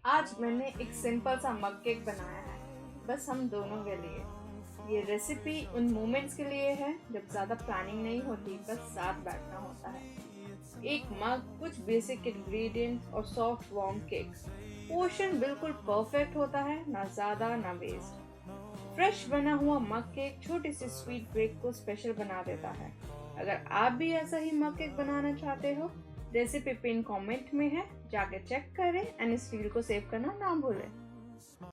आज मैंने एक सिंपल सा मग केक बनाया है, बस हम दोनों के लिए। ये रेसिपी उन मोमेंट्स के लिए है जब ज़्यादा प्लानिंग नहीं होती, बस साथ बैठना होता है। एक मग, कुछ बेसिक इंग्रेडिएंट्स और सॉफ्ट वार्म केक। पोर्शन बिल्कुल परफेक्ट होता है, ना ज़्यादा ना वेस्ट। फ्रेश बना हुआ मग केक छोटी सी स्वीट ब्रेक को स्पेशल बना देता है। अगर आप भी ऐसा ही मग केक बनाना चाहते हो, रेसिपी पिन कमेंट में है, जाके चेक करें एंड इस रील को सेव करना ना भूलें।